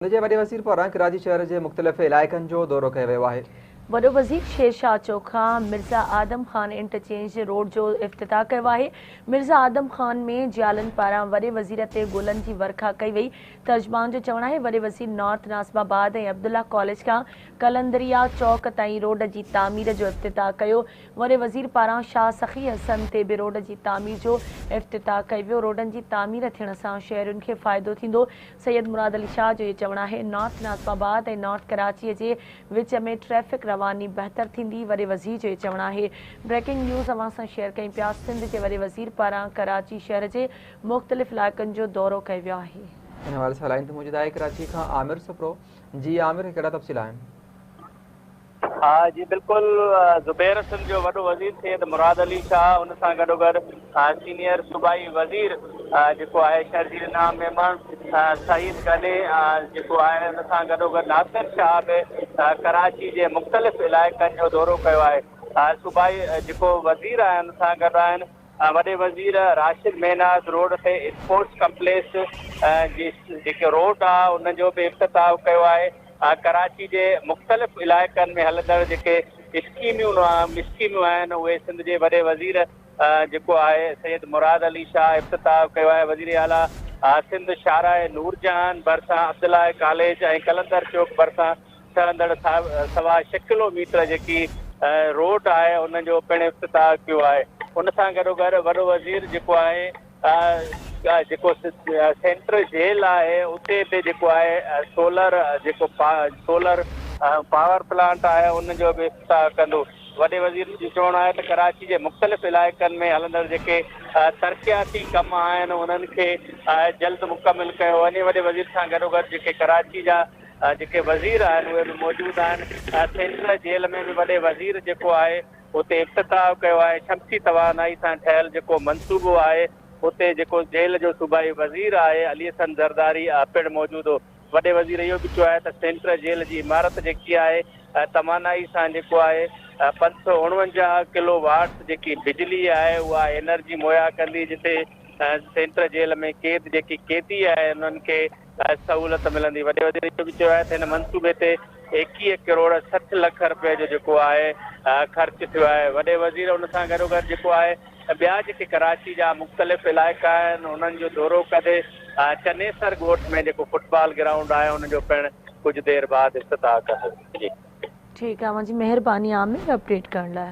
जे वॾे वज़ीर पारां कराची शहर जे मुख़्तलिफ़ इलाइक़नि जो दौरो कयो वियो आहे। वॾो वज़ीर शेरशाह चौक खां मिर्ज़ा आदम ख़ान इंटरचेंज रोड जो इफ़्तिताह कयो आहे। मिर्ज़ा आदम ख़ान में जियालनि पारां वॾे वज़ीर ते गुलनि जी वर्खा कई वई। तर्जुमान जो चवणु आहे वॾे वज़ीर नॉर्थ नासिबाबाद ऐं अब्दुल्ला कॉलेज खां कलंदरिया चौक ताईं रोड जी तामीर जो इफ़्तिताह कयो। वॾे वज़ीर पारां शाह सखी हसन ते बि रोड जी तामीर जो इफ़्तिताह कयो वियो। रोडनि जी तामीर थियण सां शहरियुनि खे फ़ाइदो थींदो। सैयद मुराद अली शाह जो इहो चवणु आहे नॉर्थ नासिबाबाद ऐं नॉर्थ कराचीअ जे विच में ट्रैफ़िक रवानी बहितर थींदी। वॾे वज़ीर जो चवणु आहे। ब्रेकिंग न्यूज़ अवां सां शेयर कयूं पिया। सिंध जे वॾे वज़ीर पारां कराची शहर जे मुख़्तलिफ़ इलाइक़नि जो दौरो कयो वियो आहे। इन हवाले सां लाइन ते मौजूदु आहे कराची खां आमिर सप्रो। जी आमिर, कहिड़ा तफ़सील आहिनि? हाँ जी बिल्कुल। ज़ुबैर सिंध जो वॾो वज़ीर सैयद मुराद अली शाह उन सां गॾोगॾु सीनियर सूबाई वज़ीर जेको आहे शर्जील नाम मेहमान सईद गने जेको आहे उन सां गॾोगॾु नासिर शाह बि कराची जे मुख़्तलिफ़ इलाइक़नि जो दौरो कयो आहे। सूबाई जेको वज़ीर आहे उन सां गॾु आहिनि वॾे वज़ीर राशिद मेहनाज़ रोड ते स्पोर्ट्स कम्पलेक्स जी जेके रोड आहे उन जो बि इफ़्तिताह कयो आहे। कराची जे मुख़्तलिफ़ इलाइक़नि में हलंदड़ जेके स्कीमियूं आहिनि उहे सिंध जे वॾे वज़ीर जेको आहे सैयद मुराद अली शाह इफ़्तिताह कयो आहे। वज़ीर आला सिंध शाहराए नूरजहान भरिसां अब्दुल्ला कॉलेज ऐं कलंदर चौक भरिसां हलंदड़ 6.25 किलोमीटर जेकी रोड आहे उन जो पिणु इफ़्तिताह कयो आहे। उन सां गॾोगॾु वॾो वज़ीर जेको आहे जेको सेंट्रल जेल आहे उते बि जेको आहे सोलर पावर प्लांट आहे उन जो बि इफ़्तिताह कंदो। वॾे वज़ीर जो चवणु आहे त कराची जे मुख़्तलिफ़ इलाइक़नि में हलंदड़ जेके तरक़ियाती कम आहिनि उन्हनि खे जल्द मुकमिल कयो वञे। वॾे वज़ीर सां गॾोगॾु जेके कराची जा जेके वज़ीर आहिनि उहे बि मौजूदु आहिनि। सेंट्रल जेल में बि वॾे वज़ीर जेको आहे उते इफ़्तिताह कयो आहे। शमसी तवानाई सां ठहियल जेको मनसूबो आहे उते जेको जेल जो सूबाई वज़ीर आहे अली हसन ज़रदारी पिणु मौजूदु हो। वॾे वज़ीर इहो बि चयो आहे त सेंट्रल जेल जी इमारत जेकी आहे तवानाई सां जेको आहे 549 किलोवाट जेकी बिजली आहे उहा एनर्जी मुहैया कंदी, जिते सेंट्रल जेल में क़ैद जेकी क़ैदी आहे उन्हनि खे सहूलियत मिलंदी। वॾे वज़ीर इहो बि चयो आहे त हिन मनसूबे ते 21 करोड़ 60 लख रुपए जो जेको आहे ख़र्च थियो आहे। वॾे वज़ीर उन सां गॾोगॾु जेको आहे ॿिया जेके कराची जा मुख़्तलिफ़ इलाइक़ा आहिनि उन्हनि जो दौरो कंदे चनेसर ॻोठ में जेको फुटबॉल ग्राउंड आहे उन जो पिणु कुझु देरि बाद इफ़्तिताह कंदो। जी ठीकु आहे, मुंहिंजी महिरबानी आमिर अपडेट करण लाइ।